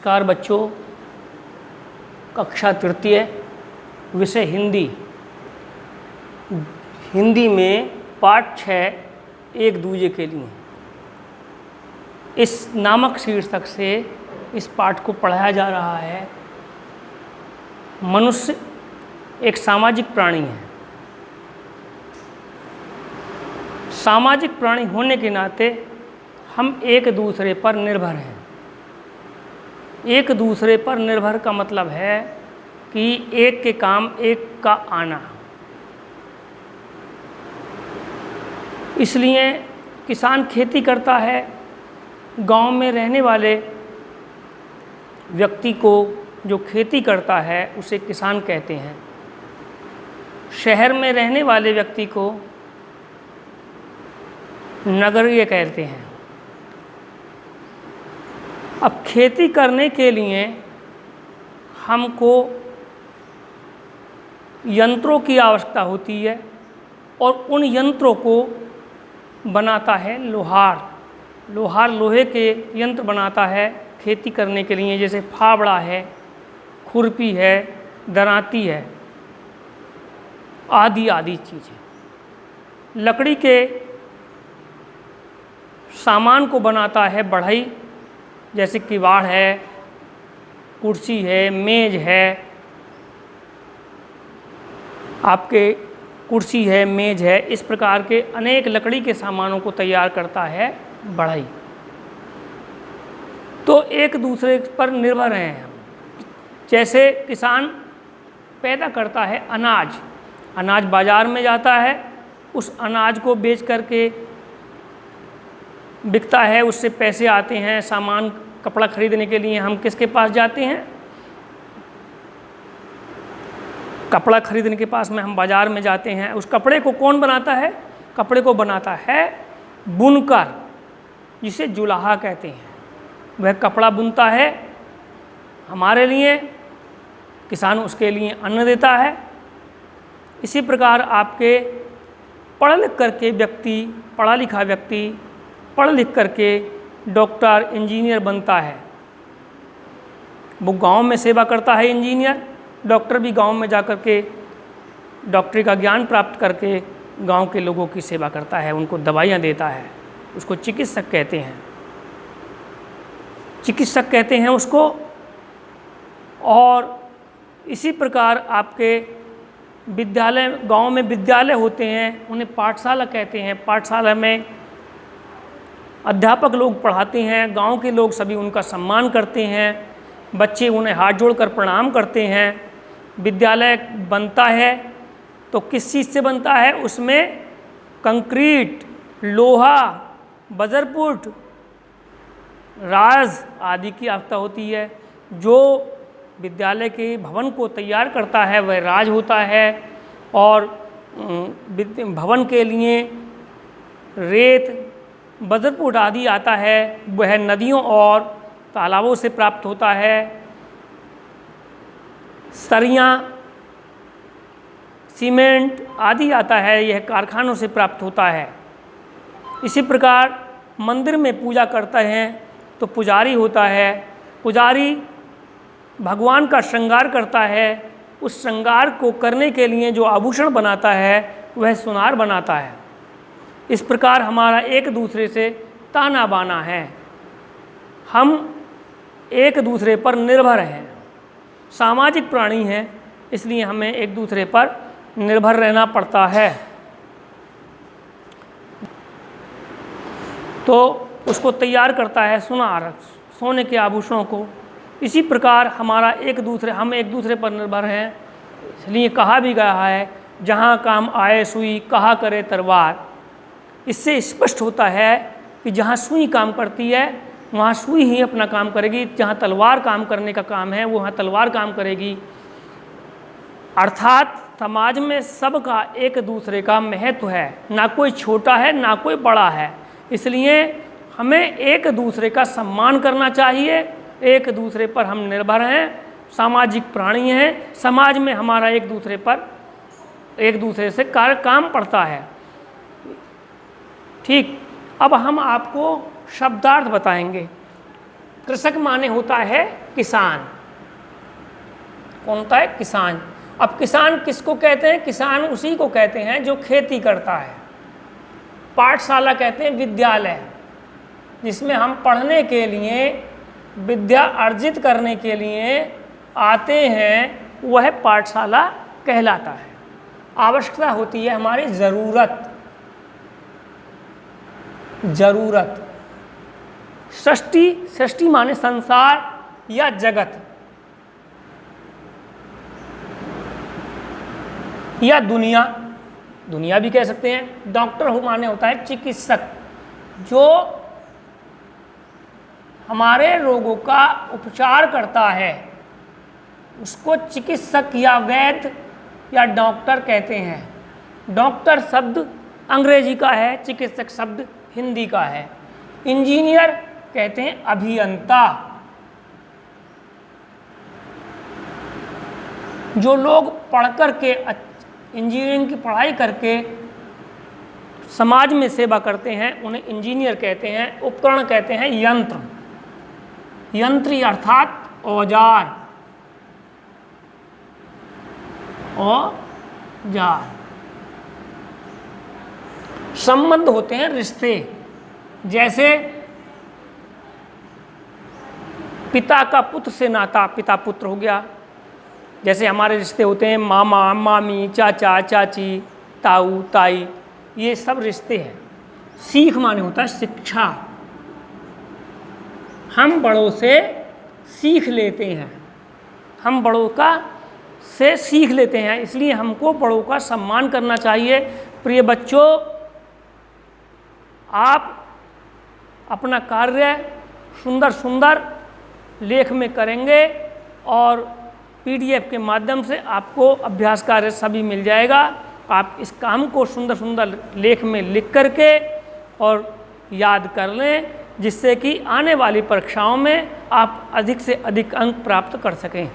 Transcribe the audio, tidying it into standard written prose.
नमस्कार बच्चों, कक्षा तृतीय, विषय हिंदी। हिंदी में पाठ 6 एक दूजे के लिए, इस नामक शीर्षक से इस पाठ को पढ़ाया जा रहा है। मनुष्य एक सामाजिक प्राणी है। सामाजिक प्राणी होने के नाते हम एक दूसरे पर निर्भर हैं। एक दूसरे पर निर्भर का मतलब है कि एक के काम एक का आना। इसलिए किसान खेती करता है। गांव में रहने वाले व्यक्ति को जो खेती करता है उसे किसान कहते हैं। शहर में रहने वाले व्यक्ति को नगरीय कहते हैं। अब खेती करने के लिए हमको यंत्रों की आवश्यकता होती है और उन यंत्रों को बनाता है लोहार। लोहार लोहे के यंत्र बनाता है खेती करने के लिए, जैसे फावड़ा है, खुरपी है, दरांती है, आदि आदि चीज़ें। लकड़ी के सामान को बनाता है बढ़ई, जैसे किवाड़ है, कुर्सी है, मेज है, आपके कुर्सी है, मेज है। इस प्रकार के अनेक लकड़ी के सामानों को तैयार करता है बढ़ई। तो एक दूसरे पर निर्भर हैं। जैसे किसान पैदा करता है अनाज, अनाज बाजार में जाता है, उस अनाज को बेच करके बिकता है, उससे पैसे आते हैं। सामान कपड़ा खरीदने के लिए हम किसके पास जाते हैं? कपड़ा खरीदने के पास में हम बाज़ार में जाते हैं। उस कपड़े को कौन बनाता है? कपड़े को बनाता है बुनकर, जिसे जुलाहा कहते हैं। वह कपड़ा बुनता है हमारे लिए, किसान उसके लिए अन्न देता है। इसी प्रकार आपके पढ़ लिख करके व्यक्ति, पढ़ा लिखा व्यक्ति पढ़ लिख करके डॉक्टर, इंजीनियर बनता है। वो गांव में सेवा करता है इंजीनियर। डॉक्टर भी गांव में जा कर के डॉक्टरी का ज्ञान प्राप्त करके गांव के लोगों की सेवा करता है, उनको दवाइयाँ देता है। उसको चिकित्सक कहते हैं। चिकित्सक कहते हैं उसको। और इसी प्रकार आपके विद्यालय, गांव में विद्यालय होते हैं, उन्हें पाठशाला कहते हैं। पाठशाला में अध्यापक लोग पढ़ाते हैं, गांव के लोग सभी उनका सम्मान करते हैं, बच्चे उन्हें हाथ जोड़कर प्रणाम करते हैं। विद्यालय बनता है तो किस चीज़ से बनता है? उसमें कंक्रीट, लोहा, बजरपुट, राज आदि की आवश्यकता होती है। जो विद्यालय के भवन को तैयार करता है वह राज होता है। और भवन के लिए रेत, बजरपुट आदि आता है, वह नदियों और तालाबों से प्राप्त होता है। सरियाँ, सीमेंट आदि आता है, यह कारखानों से प्राप्त होता है। इसी प्रकार मंदिर में पूजा करते हैं तो पुजारी होता है। पुजारी भगवान का श्रृंगार करता है। उस श्रृंगार को करने के लिए जो आभूषण बनाता है वह सुनार बनाता है। इस प्रकार हमारा एक दूसरे से ताना बाना है। हम एक दूसरे पर निर्भर हैं। सामाजिक प्राणी हैं, इसलिए हमें एक दूसरे पर निर्भर रहना पड़ता है। तो उसको तैयार करता है सुनार, सोने के आभूषणों को। इसी प्रकार हमारा हम एक दूसरे पर निर्भर हैं। इसलिए कहा भी गया है, जहाँ काम आए सुई, कहा करे तलवार। इससे स्पष्ट होता है कि जहाँ सुई काम करती है वहाँ सुई ही अपना काम करेगी। जहाँ तलवार काम करने का काम है वहाँ तलवार काम करेगी। अर्थात समाज में सबका एक दूसरे का महत्व है, ना कोई छोटा है ना कोई बड़ा है। इसलिए हमें एक दूसरे का सम्मान करना चाहिए। एक दूसरे पर हम निर्भर हैं, सामाजिक प्राणी हैं। समाज में हमारा एक दूसरे से काम पड़ता है। ठीक, अब हम आपको शब्दार्थ बताएंगे। कृषक माने होता है किसान। कौन होता है? किसान। अब किसान किसको कहते हैं? किसान उसी को कहते हैं जो खेती करता है। पाठशाला कहते हैं विद्यालय, जिसमें हम पढ़ने के लिए, विद्या अर्जित करने के लिए आते हैं, वह पाठशाला कहलाता है। आवश्यकता होती है हमारी ज़रूरत। सृष्टि माने संसार या जगत या दुनिया भी कह सकते हैं। डॉक्टर माने होता है चिकित्सक, जो हमारे रोगों का उपचार करता है, उसको चिकित्सक या वैद्य या डॉक्टर कहते हैं। डॉक्टर शब्द अंग्रेजी का है, चिकित्सक शब्द हिंदी का है। इंजीनियर कहते हैं अभियंता। जो लोग पढ़ कर के इंजीनियरिंग की पढ़ाई करके समाज में सेवा करते हैं, उन्हें इंजीनियर कहते हैं। उपकरण कहते हैं यंत्र अर्थात औजार। संबंध होते हैं रिश्ते, जैसे पिता का पुत्र से नाता, पिता पुत्र हो गया। जैसे हमारे रिश्ते होते हैं मामा मामी, चाचा चाची, ताऊ ताई, ये सब रिश्ते हैं। सीख माने होता है शिक्षा। हम बड़ों से सीख लेते हैं, हम बड़ों का से सीख लेते हैं, इसलिए हमको बड़ों का सम्मान करना चाहिए। प्रिय बच्चों, आप अपना कार्य सुंदर सुंदर लेख में करेंगे और PDF के माध्यम से आपको अभ्यास कार्य सभी मिल जाएगा। आप इस काम को सुंदर सुंदर लेख में लिख करके और याद कर लें, जिससे कि आने वाली परीक्षाओं में आप अधिक से अधिक अंक प्राप्त कर सकें।